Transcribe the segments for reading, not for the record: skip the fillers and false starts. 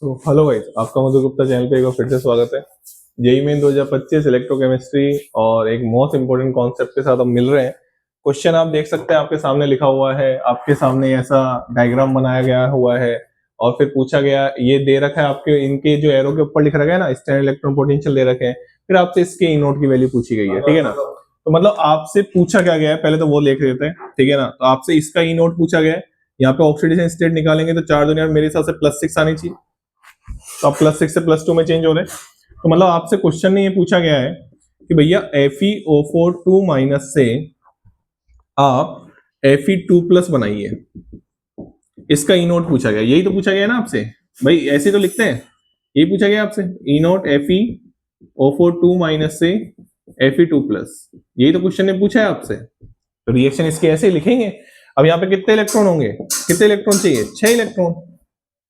तो hello guys, आपका मधु Gupta channel पे एक बार फिर से स्वागत है। जेईई मेन 2025 इलेक्ट्रोकेमिस्ट्री और एक मोस्ट इंपोर्टेंट कॉन्सेप्ट के साथ हम मिल रहे हैं। क्वेश्चन आप देख सकते हैं, आपके सामने लिखा हुआ है, आपके सामने ऐसा डायग्राम बनाया गया हुआ है और फिर पूछा गया, ये दे रखा है आपके इनके जो एरो के ऊपर लिख रखा है ना, स्टैंडर्ड इलेक्ट्रॉन पोटेंशियल दे रखे हैं, फिर आपसे इसके ई नोट की वैल्यू पूछी गई है, ठीक है ना। तो मतलब आपसे पूछा क्या गया है, पहले तो वो लिख लेते हैं, ठीक है ना। तो आपसे इसका ई नोट पूछा गया है। यहाँ पे ऑक्सीडेशन स्टेट निकालेंगे तो 4 दुनिया मेरे हिसाब से +6 आनी चाहिए, तो आप +6 से +2 में चेंज हो रहे हैं। तो मतलब आपसे क्वेश्चन में ये पूछा गया है कि भैया FeO4 2- से आप Fe2+ बनाइए, इसका ई नोट पूछा गया। यही तो पूछा गया है ना आपसे, भाई ऐसे तो लिखते हैं, यही पूछा गया आपसे, ई नोट FeO4 2- से Fe2+, यही तो क्वेश्चन ने पूछा है आपसे। तो रिएक्शन इसके ऐसे लिखेंगे। अब यहाँ पे कितने इलेक्ट्रॉन होंगे, कितने इलेक्ट्रॉन चाहिए? 6 इलेक्ट्रॉन।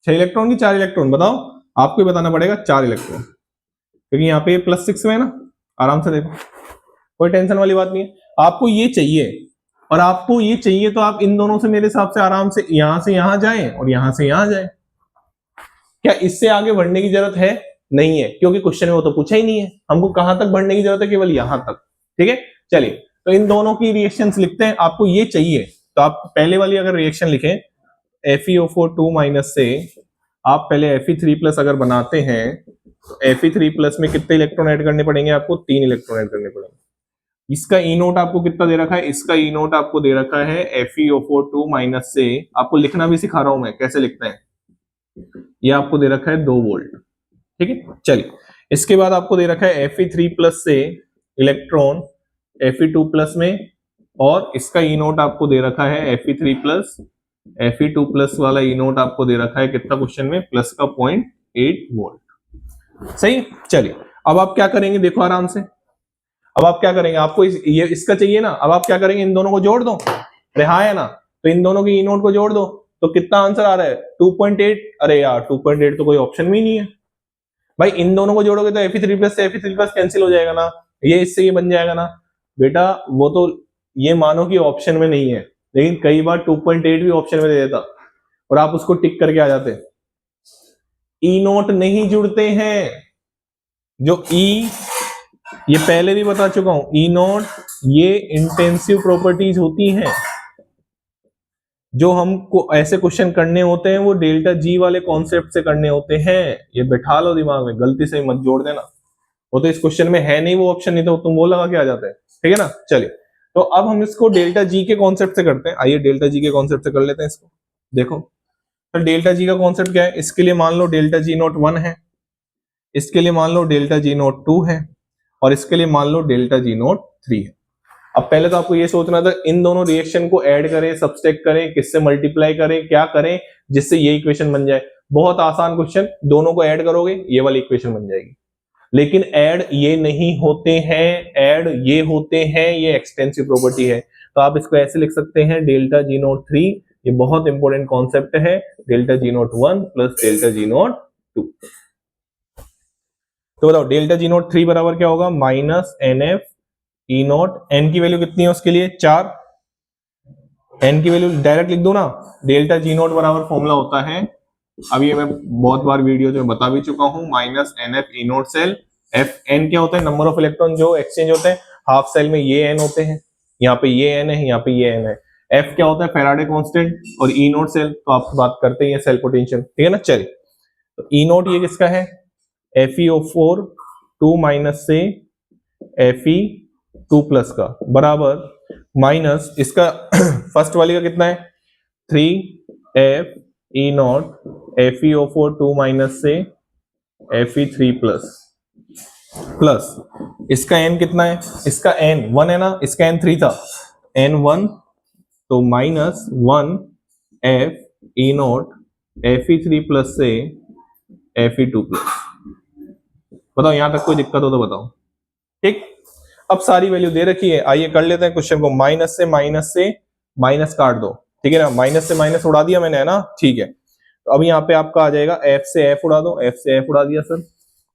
6 इलेक्ट्रॉन की 4 इलेक्ट्रॉन, बताओ आपको ही बताना पड़ेगा 4 इलेक्ट्रॉन, क्योंकि यहाँ पे +6 में है ना। आराम से देखो, कोई टेंशन वाली बात नहीं है। आपको ये चाहिए और आपको ये चाहिए तो आप इन दोनों से मेरे हिसाब से आराम से यहां जाएं और यहां से यहां जाएं। क्या इससे आगे बढ़ने की जरूरत है? नहीं है, क्योंकि क्वेश्चन में वो तो पूछा ही नहीं है। हमको कहां तक बढ़ने की जरूरत है? केवल यहां तक, ठीक है। चलिए, तो इन दोनों की रिएक्शंस लिखते हैं। आपको ये चाहिए तो आप पहले वाली अगर रिएक्शन लिखें, FeO4 2- से आप पहले Fe3+ अगर बनाते हैं तो Fe3+ में कितने इलेक्ट्रॉन ऐड करने पड़ेंगे? आपको 3 इलेक्ट्रॉन ऐड करने पड़ेंगे। इसका ई नोट आपको कितना दे रखा है? इसका ई नोट आपको दे रखा है FeO4 2- से, आपको लिखना भी सिखा रहा हूं मैं कैसे लिखते हैं। ये आपको दे रखा है 2 वोल्ट, ठीक है। चलिए, इसके बाद आपको दे रखा है Fe3+ से इलेक्ट्रॉन Fe2+ में, और इसका ई नोट आपको दे रखा है Fe3+, Fe2+ वाला ई नोट आपको दे रखा है कितना क्वेश्चन में? प्लस का 0.8 वोल्ट। सही। चलिए, अब आप क्या करेंगे, देखो आराम से। अब आप क्या करेंगे, आपको ये इसका चाहिए ना। अब आप क्या करेंगे, इन दोनों को जोड़ दो। अरे हाँ है ना, तो इन दोनों की ई नोट को जोड़ दो, तो कितना आंसर आ रहा है? 2.8। अरे यार 2.8 तो कोई ऑप्शन में ही नहीं है भाई। इन दोनों को जोड़ोगे तो Fe3+ से Fe3+ कैंसिल हो जाएगा ना, ये इससे ये बन जाएगा ना बेटा। वो तो ये मानो कि ऑप्शन में नहीं है, लेकिन कई बार 2.8 भी ऑप्शन में दे देता और आप उसको टिक करके आ जाते। ई नोट नहीं जुड़ते हैं। जो ई, ये पहले भी बता चुका हूं, ई नोट ये इंटेंसिव प्रॉपर्टीज होती हैं। जो हमको ऐसे क्वेश्चन करने होते हैं वो डेल्टा जी वाले कॉन्सेप्ट से करने होते हैं। ये बैठा लो दिमाग में, गलती से मत जोड़ देना। वो तो इस क्वेश्चन में है नहीं वो ऑप्शन, नहीं तो तुम वो लगा के आ जाते हैं, ठीक है ना। चलिए, तो अब हम इसको डेल्टा जी के कॉन्सेप्ट से करते हैं। आइए डेल्टा जी के कॉन्सेप्ट से कर लेते हैं इसको। देखो, तो डेल्टा जी का कॉन्सेप्ट क्या है? इसके लिए मान लो डेल्टा जी नोट 1 है, इसके लिए मान लो डेल्टा जी नोट 2 है, और इसके लिए मान लो डेल्टा जी नोट 3 है। अब पहले तो आपको ये सोचना था, इन दोनों रिएक्शन को ऐड करें, सब्सट्रैक्ट करें, किससे मल्टीप्लाई करें, क्या करें जिससे ये इक्वेशन बन जाए। बहुत आसान क्वेश्चन, दोनों को ऐड करोगे ये वाली इक्वेशन बन जाएगी। लेकिन ऐड ये नहीं होते हैं, ऐड ये होते हैं, ये एक्सटेंसिव प्रॉपर्टी है। तो आप इसको ऐसे लिख सकते हैं, डेल्टा जी नोट 3, ये बहुत इंपॉर्टेंट कॉन्सेप्ट है, delta G note 1 plus delta G note 2। तो बताओ डेल्टा जी नोट 3 बराबर क्या होगा? -NF ई नोट। एन की वैल्यू कितनी है उसके लिए? 4। एन की वैल्यू डायरेक्ट लिख दो ना। डेल्टा जी नोट बराबर फॉर्मूला होता है, अब ये मैं बहुत बार वीडियो में बता भी चुका हूं, -NF ई नोट सेल। एफ एन क्या होता है? नंबर ऑफ इलेक्ट्रॉन जो एक्सचेंज होते हैं। हाफ सेल में ये एन होते हैं, यहाँ पे ये एन है, यहाँ पे ये एन है। एफ क्या होता है? Faraday constant. और ई नोट सेल तो आप बात करते ही है सेल पोटेंशियल, ठीक है ना। चलिए, तो ई नोट ये किसका है? FeO4 2- से Fe2+ का, बराबर माइनस इसका फर्स्ट वाली का कितना है? 3F ई नॉट FeO4 2- से Fe3+ प्लस इसका n कितना है? इसका n 1 है ना, इसका n 3 था, n 1, तो -1 F ई नॉट Fe3+ से Fe2+। बताओ यहां तक कोई दिक्कत हो तो बताओ, ठीक। अब सारी वैल्यू दे रखी है, आइए कर लेते हैं क्वेश्चन को। माइनस से माइनस काट दो, ठीक है ना। माइनस से माइनस उड़ा दिया मैंने, है ना, ठीक है। तो अब यहाँ पे आपका आ जाएगा F से F उड़ा दो, F से F उड़ा दिया सर,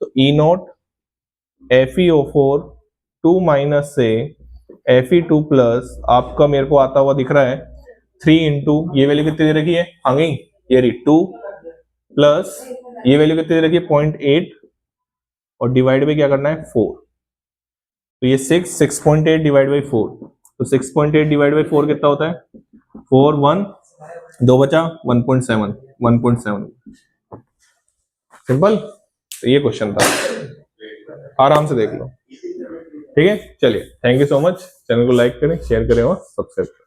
तो ई नोट FeO4 2- से Fe2+ आपका मेरे को आता हुआ दिख रहा है 3 इंटू, ये वैल्यू कितनी दे रखी है? आ गई ये रही 2 प्लस ये वैल्यू कितनी दे रखी है 0.8 और डिवाइड बाई क्या करना है 4, तो ये 6.8 डिवाइड बाई 4, तो 6.8 डिवाइड बाई 4 कितना होता है 4 1 2 बचा 1.7 सिंपल। तो ये क्वेश्चन था, आराम से देख लो। ठीक है, चलिए thank you so much. Channel को लाइक करें, शेयर करें और सब्सक्राइब करें।